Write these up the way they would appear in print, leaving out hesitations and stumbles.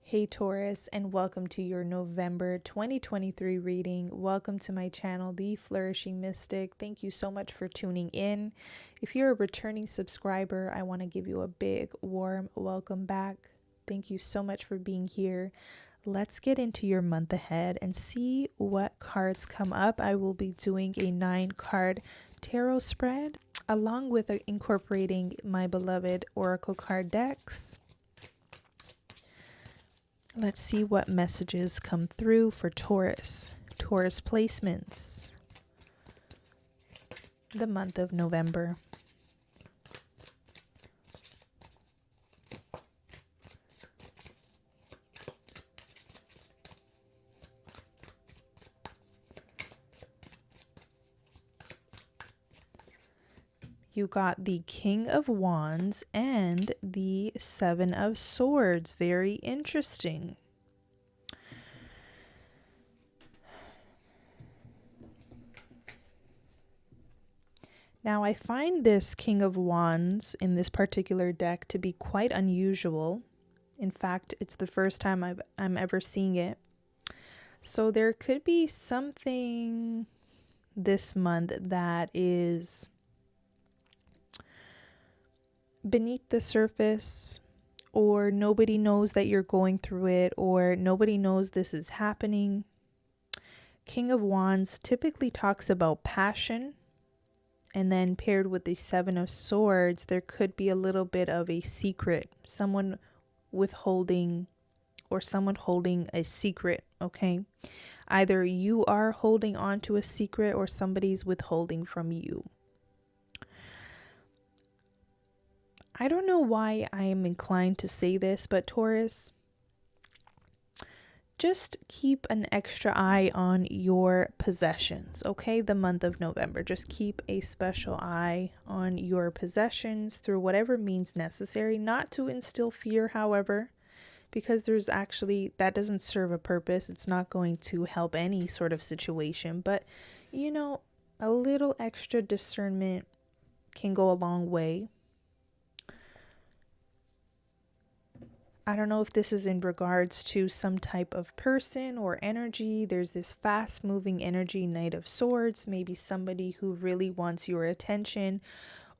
Hey Taurus, and welcome to your November 2023 reading. Welcome to my channel, The Flourishing Mystic. Thank you so much for tuning in. If you're a returning subscriber, I want to give you a big, warm welcome back. Thank you so much for being here. Let's get into your month ahead and see what cards come up. I will be doing a 9-card tarot spread, along with incorporating my beloved oracle card decks. Let's see what messages come through for Taurus. Taurus placements. The month of November. You got the King of Wands and the Seven of Swords. Very interesting. Now, I find this King of Wands in this particular deck to be quite unusual. In fact, it's the first time I'm ever seeing it. So there could be something this month that is beneath the surface, or nobody knows that you're going through it, or nobody knows this is happening. King of Wands typically talks about passion, and then paired with the Seven of Swords, there could be a little bit of a secret, someone withholding or someone holding a secret, okay? Either you are holding on to a secret or somebody's withholding from you. I don't know why I am inclined to say this, but Taurus, just keep an extra eye on your possessions, okay? The month of November, just keep a special eye on your possessions through whatever means necessary, not to instill fear, however, because there's actually, that doesn't serve a purpose. It's not going to help any sort of situation, but you know, a little extra discernment can go a long way. I don't know if this is in regards to some type of person or energy. There's this fast moving energy, Knight of Swords, maybe somebody who really wants your attention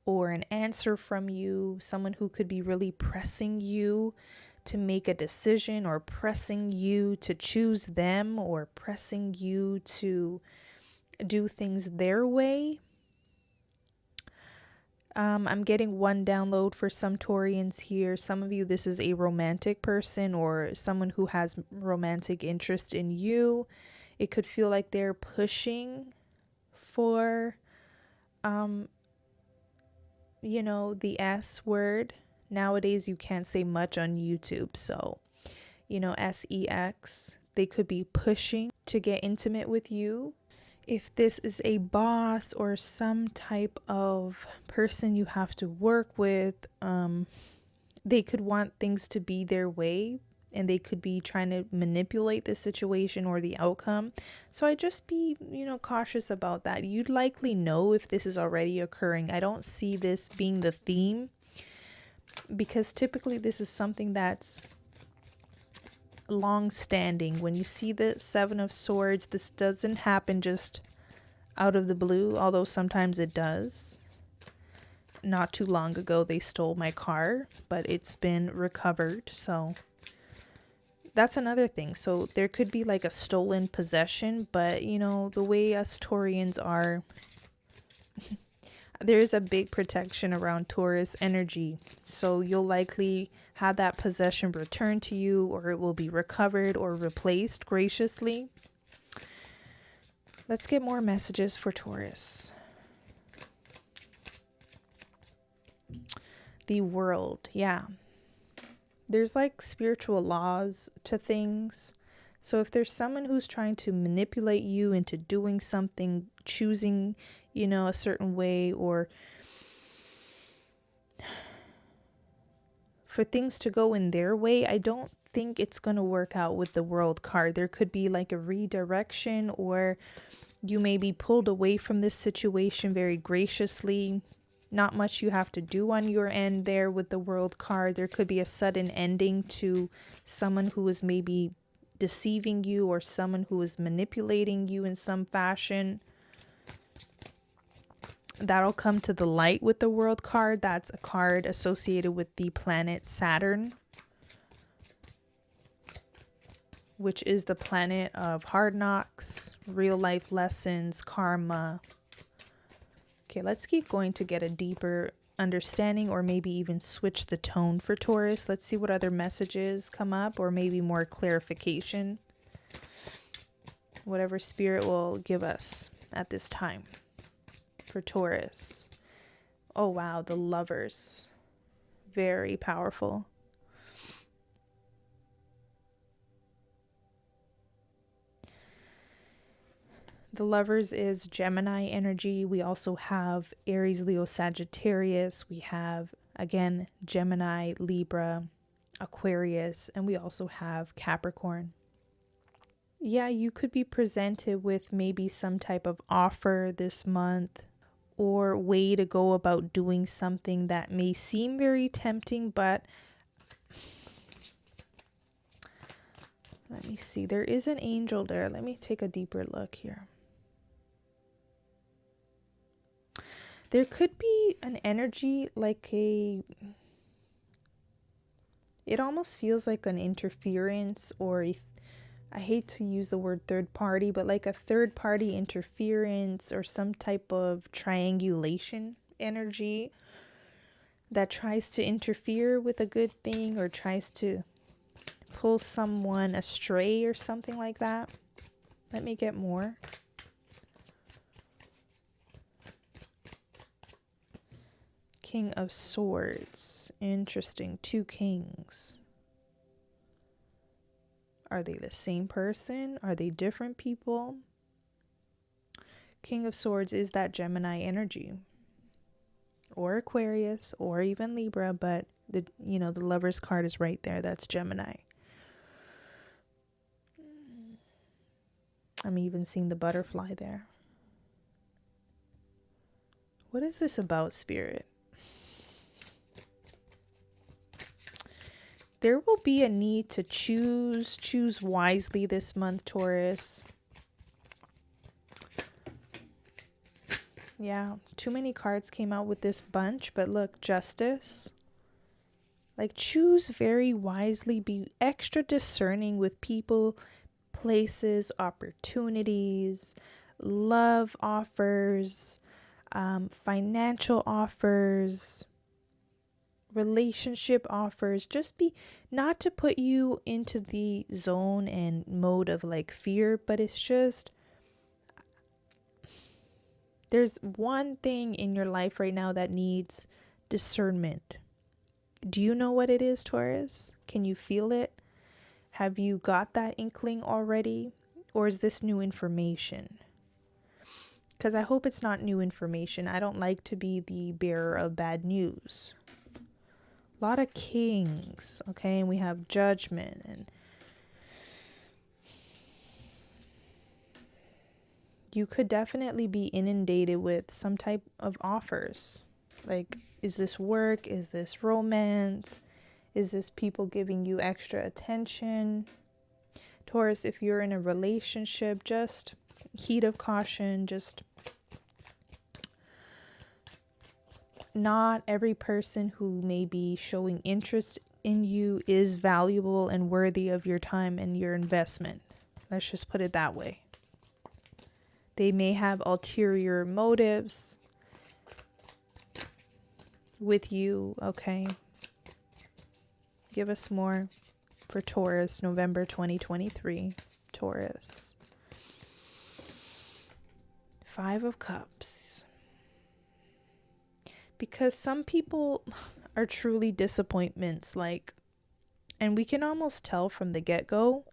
or an answer from you, someone who could be really pressing you to make a decision, or pressing you to choose them, or pressing you to do things their way. I'm getting one download for some Taurians here. Some of you, this is a romantic person or someone who has romantic interest in you. It could feel like they're pushing for, you know, the S word. Nowadays, you can't say much on YouTube. So, you know, SEX. They could be pushing to get intimate with you. If this is a boss or some type of person you have to work with, they could want things to be their way, and they could be trying to manipulate the situation or the outcome. So I just be, you know, cautious about that. You'd likely know if this is already occurring. I don't see this being the theme, because typically this is something that's long-standing. When you see the Seven of Swords, this doesn't happen just out of the blue, although sometimes it does. Not too long ago they stole my car, but it's been recovered, so that's another thing. So there could be like a stolen possession, but you know, the way us Taurians are, there's a big protection around Taurus energy. So you'll likely have that possession returned to you, or it will be recovered or replaced graciously. Let's get more messages for Taurus. The World, yeah. There's like spiritual laws to things. So if there's someone who's trying to manipulate you into doing something, choosing, you know, a certain way, or for things to go in their way, I don't think it's going to work out with the World card. There could be like a redirection, or you may be pulled away from this situation very graciously. Not much you have to do on your end there with the World card. There could be a sudden ending to someone who was maybe deceiving you or someone who was manipulating you in some fashion. That'll come to the light with the World card. That's a card associated with the planet Saturn, which is the planet of hard knocks, real life lessons, karma. Okay, let's keep going to get a deeper understanding, or maybe even switch the tone for Taurus. Let's see what other messages come up, or maybe more clarification. Whatever spirit will give us at this time for Taurus. Oh wow, the Lovers. Very powerful. The Lovers is Gemini energy. We also have Aries, Leo, Sagittarius. We have, again, Gemini, Libra, Aquarius, and we also have Capricorn. Yeah, you could be presented with maybe some type of offer this month, or way to go about doing something that may seem very tempting, but let me see. There is an angel there. Let me take a deeper look here. There could be an energy like it almost feels like an interference, or I hate to use the word third party, but like a third party interference or some type of triangulation energy that tries to interfere with a good thing or tries to pull someone astray or something like that. Let me get more. King of Swords. Interesting. 2 kings. Are they the same person? Are they different people? King of Swords is that Gemini energy, or Aquarius, or even Libra, but the Lovers card is right there. That's Gemini. I'm even seeing the butterfly there. What is this about, Spirit? There will be a need to choose wisely this month, Taurus. Yeah, too many cards came out with this bunch, but look, Justice. Like, choose very wisely, be extra discerning with people, places, opportunities, love offers, financial offers, relationship offers. Just be, not to put you into the zone and mode of like fear, but it's just, there's one thing in your life right now that needs discernment. Do you know what it is, Taurus? Can you feel it? Have you got that inkling already? Or is this new information? Because I hope it's not new information. I don't like to be the bearer of bad news. A lot of kings, okay? And we have Judgment, and you could definitely be inundated with some type of offers. Like, is this work? Is this romance? Is this people giving you extra attention? Taurus, if you're in a relationship, just heed of caution. Just, not every person who may be showing interest in you is valuable and worthy of your time and your investment. Let's just put it that way. They may have ulterior motives with you, okay? Give us more for Taurus, November 2023. Taurus. 5 of Cups. Because some people are truly disappointments, like, and we can almost tell from the get-go.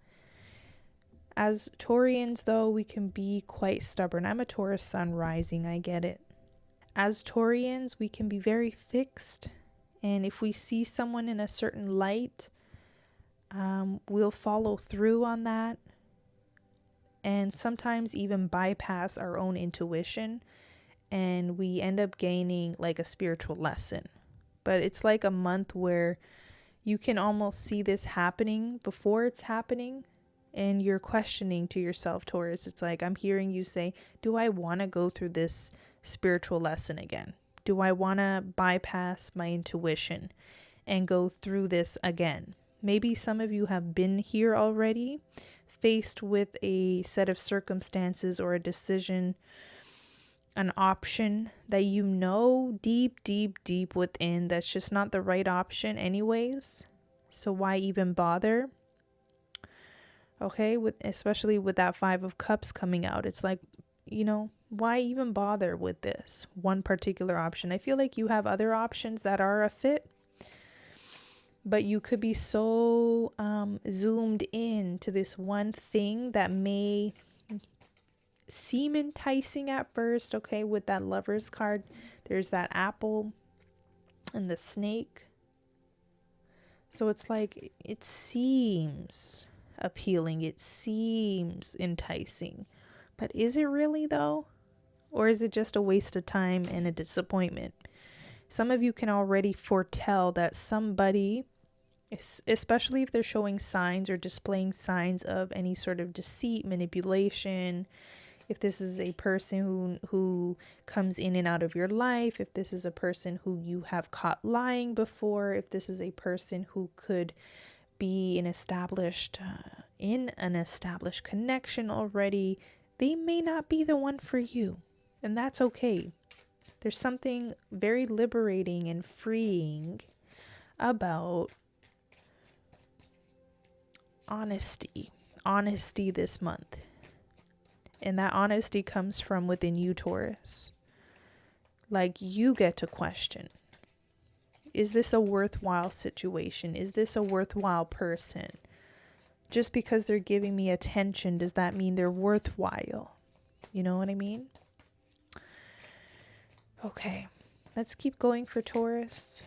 As Taurians, though, we can be quite stubborn. I'm a Taurus sun rising, I get it. As Taurians, we can be very fixed, and if we see someone in a certain light, we'll follow through on that, and sometimes even bypass our own intuition and we end up gaining like a spiritual lesson. But it's like a month where you can almost see this happening before it's happening, and you're questioning to yourself, Taurus. It's like I'm hearing you say, do I want to go through this spiritual lesson again? Do I want to bypass my intuition and go through this again? Maybe some of you have been here already, faced with a set of circumstances or a decision, an option that you know deep, deep, deep within that's just not the right option anyways. So why even bother? Okay, especially with that 5 of Cups coming out. It's like, why even bother with this one particular option? I feel like you have other options that are a fit, but you could be so zoomed in to this one thing that may seem enticing at first. Okay, with that Lover's card, there's that apple and the snake. So it's like, it seems appealing, it seems enticing, but is it really though? Or is it just a waste of time and a disappointment? Some of you can already foretell that somebody, especially if they're showing signs or displaying signs of any sort of deceit, manipulation, if this is a person who comes in and out of your life, if this is a person who you have caught lying before, if this is a person who could be in an established connection already, they may not be the one for you. And that's okay. There's something very liberating and freeing about honesty this month. And that honesty comes from within you, Taurus. Like, you get to question, is this a worthwhile situation? Is this a worthwhile person? Just because they're giving me attention, does that mean they're worthwhile? You know what I mean? Okay, let's keep going for Taurus.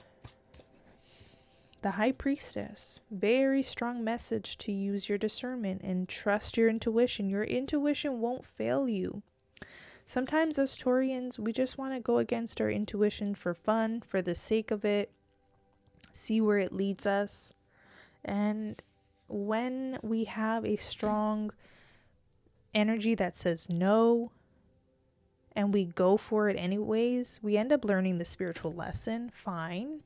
The High Priestess, very strong message to use your discernment and trust your intuition. Your intuition won't fail you. Sometimes as Taurians, we just want to go against our intuition for fun, for the sake of it, see where it leads us. And when we have a strong energy that says no, and we go for it anyways, we end up learning the spiritual lesson. Fine.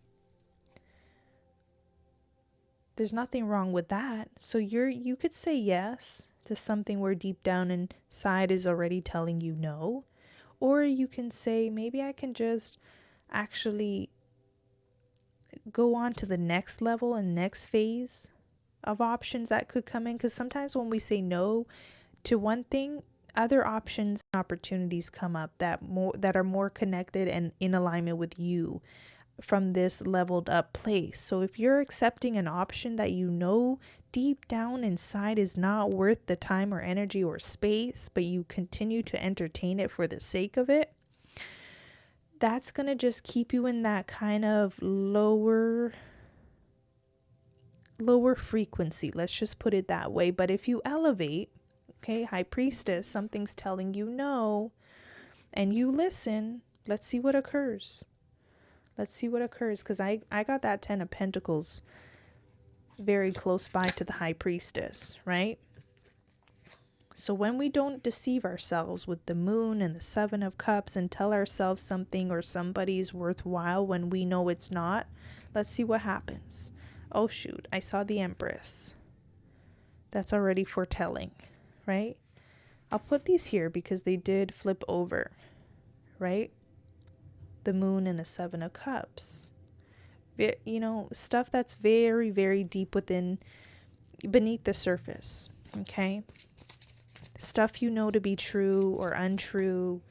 There's nothing wrong with that. So you could say yes to something where deep down inside is already telling you no. Or you can say, maybe I can just actually go on to the next level and next phase of options that could come in. Because sometimes when we say no to one thing, other options and opportunities come up that are more connected and in alignment with you from this leveled up place. So if you're accepting an option that you know deep down inside is not worth the time or energy or space, but you continue to entertain it for the sake of it, that's going to just keep you in that kind of lower frequency. Let's just put it that way. But if you elevate, okay, High Priestess, something's telling you no, and you listen, let's see what occurs. Let's see what occurs, because I got that 10 of Pentacles very close by to the High Priestess, right? So when we don't deceive ourselves with the Moon and the 7 of Cups and tell ourselves something or somebody's worthwhile when we know it's not, let's see what happens. Oh shoot, I saw the Empress. That's already foretelling, right? I'll put these here because they did flip over, right? The Moon and the 7 of Cups. Stuff that's very, very deep beneath the surface, okay? Stuff you know to be true or untrue.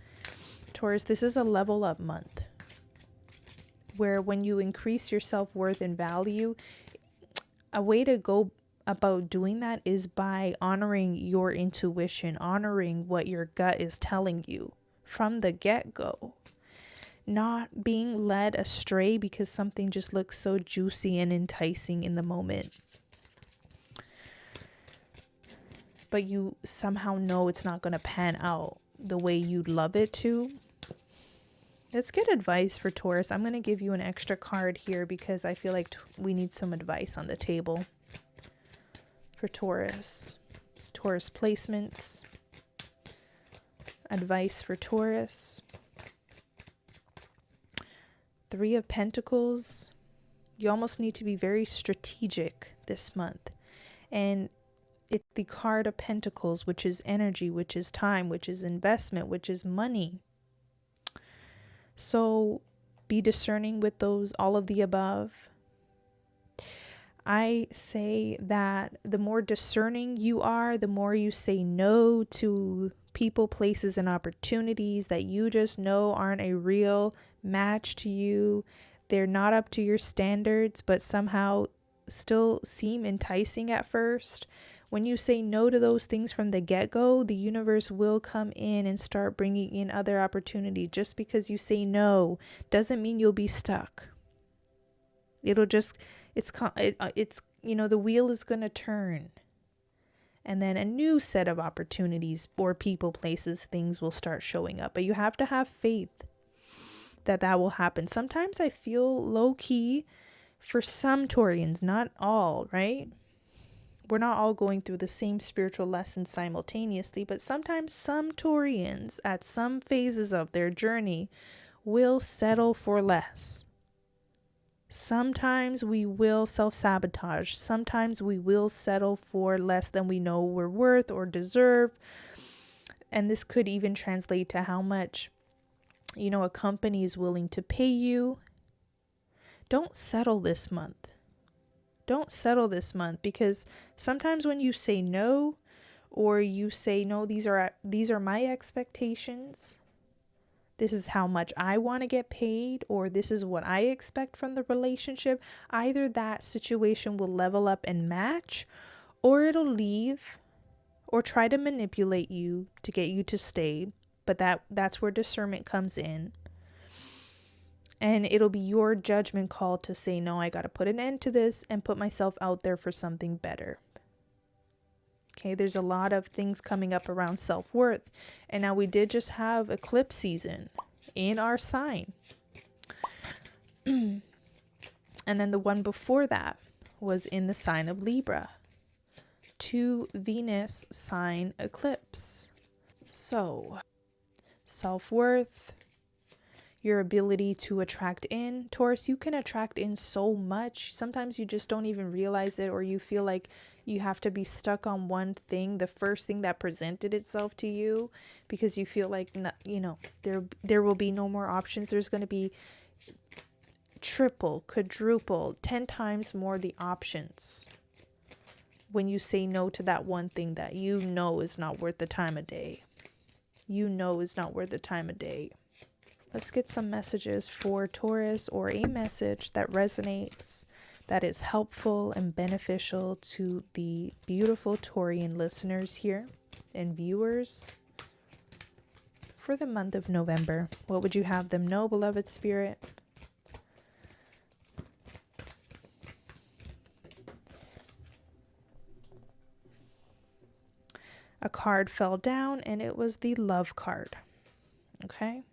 Taurus, this is a level up month where when you increase your self-worth and value, a way to go about doing that is by honoring your intuition, honoring what your gut is telling you from the get-go. Not being led astray because something just looks so juicy and enticing in the moment, but you somehow know it's not going to pan out the way you'd love it to. Let's get advice for Taurus. I'm going to give you an extra card here because I feel like we need some advice on the table for Taurus. Taurus placements. Advice for Taurus. 3 of Pentacles. You almost need to be very strategic this month. And it's the card of Pentacles, which is energy, which is time, which is investment, which is money. So be discerning with those, all of the above. I say that the more discerning you are, the more you say no to people, places, and opportunities that you just know aren't a real match to you. They're not up to your standards, but somehow still seem enticing at first. When you say no to those things from the get-go, the universe will come in and start bringing in other opportunity. Just because you say no doesn't mean you'll be stuck. It'll just, it's you know, the wheel is going to turn. And then a new set of opportunities or people, places, things will start showing up. But you have to have faith that that will happen. Sometimes I feel low-key for some Taurians, not all, right? We're not all going through the same spiritual lessons simultaneously, but sometimes some Taurians at some phases of their journey will settle for less. Sometimes we will self-sabotage. Sometimes we will settle for less than we know we're worth or deserve. And this could even translate to how much, you know, a company is willing to pay you. Don't settle this month. Don't settle this month, because sometimes when you say no, or you say no, these are my expectations. This is how much I want to get paid, or this is what I expect from the relationship. Either that situation will level up and match, or it'll leave or try to manipulate you to get you to stay. But that's where discernment comes in. And it'll be your judgment call to say, no, I got to put an end to this and put myself out there for something better. Okay, there's a lot of things coming up around self-worth. And now we did just have eclipse season in our sign. And then the one before that was in the sign of Libra. 2 Venus sign eclipse. So, self-worth, your ability to attract in. Taurus, you can attract in so much. Sometimes you just don't even realize it, or you feel like you have to be stuck on one thing, the first thing that presented itself to you, because you feel like, you know, there will be no more options. There's going to be triple, quadruple, 10 times more the options when you say no to that one thing that you know is not worth the time of day. You know is not worth the time of day. Let's get some messages for Taurus, or a message that resonates, that is helpful and beneficial to the beautiful Taurian listeners here and viewers for the month of November. What would you have them know, beloved spirit? A card fell down and it was the love card. Okay.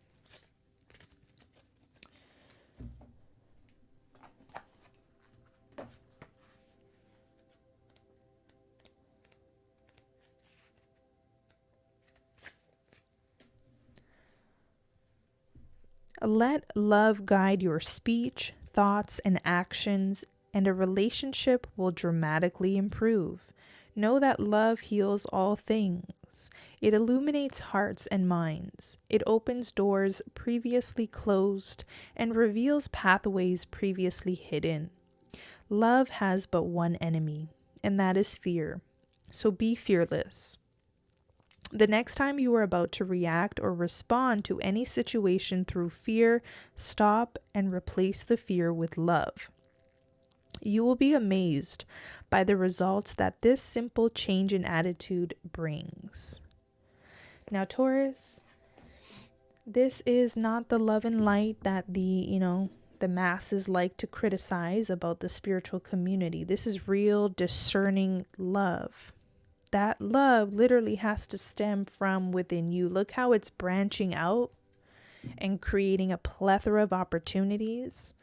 Let love guide your speech, thoughts, and actions, and a relationship will dramatically improve. Know that love heals all things. It illuminates hearts and minds. It opens doors previously closed and reveals pathways previously hidden. Love has but one enemy, and that is fear. So be fearless. The next time you are about to react or respond to any situation through fear, stop and replace the fear with love. You will be amazed by the results that this simple change in attitude brings. Now, Taurus, this is not the love and light that the masses like to criticize about the spiritual community. This is real, discerning love. That love literally has to stem from within you. Look how it's branching out. and creating a plethora of opportunities.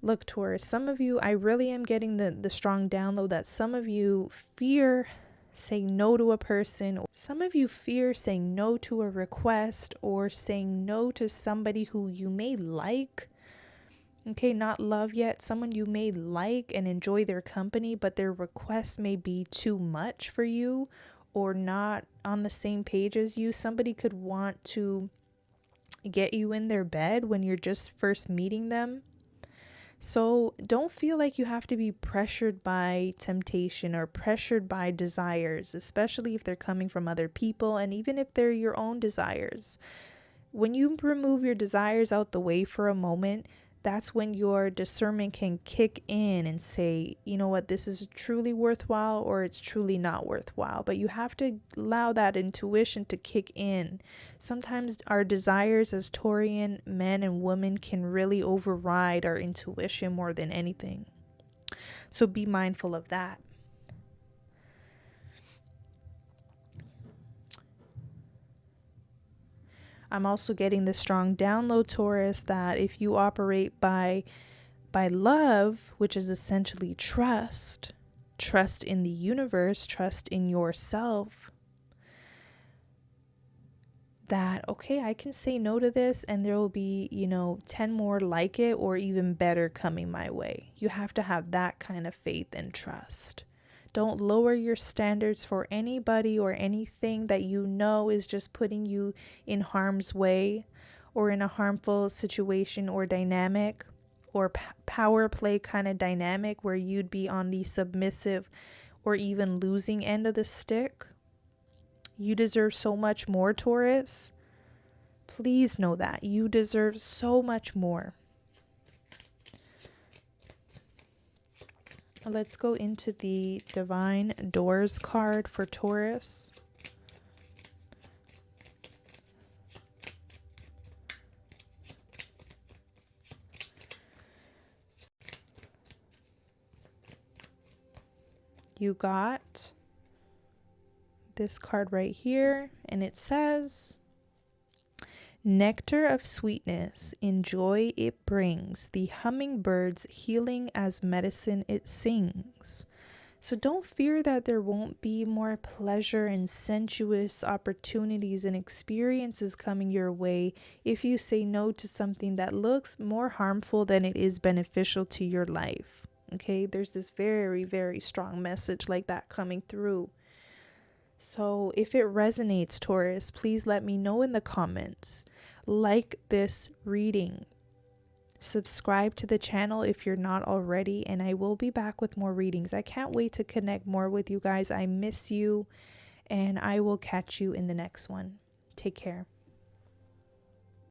Look, Taurus, some of you, I really am getting the strong download that some of you fear saying no to a person. Some of you fear saying no to a request or saying no to somebody who you may like. Okay, not love yet. Someone you may like and enjoy their company, but their request may be too much for you or not on the same page as you. Somebody could want to get you in their bed when you're just first meeting them. So don't feel like you have to be pressured by temptation or pressured by desires, especially if they're coming from other people and even if they're your own desires. When you remove your desires out the way for a moment, that's when your discernment can kick in and say, you know what, this is truly worthwhile or it's truly not worthwhile. But you have to allow that intuition to kick in. Sometimes our desires as Taurian men and women can really override our intuition more than anything. So be mindful of that. I'm also getting the strong download, Taurus, that if you operate by love, which is essentially trust in the universe, trust in yourself, that, okay, I can say no to this and there will be, 10 more like it or even better coming my way. You have to have that kind of faith and trust. Don't lower your standards for anybody or anything that you know is just putting you in harm's way or in a harmful situation or dynamic or power play kind of dynamic where you'd be on the submissive or even losing end of the stick. You deserve so much more, Taurus. Please know that. You deserve so much more. Let's go into the Divine Doors card for Taurus. You got this card right here, and it says, nectar of sweetness, in joy it brings, the hummingbird's healing as medicine it sings. So don't fear that there won't be more pleasure and sensuous opportunities and experiences coming your way if you say no to something that looks more harmful than it is beneficial to your life. Okay, there's this very, very strong message like that coming through. So if it resonates, Taurus, please let me know in the comments. Like this reading. Subscribe to the channel if you're not already, and I will be back with more readings. I can't wait to connect more with you guys. I miss you, and I will catch you in the next one. Take care.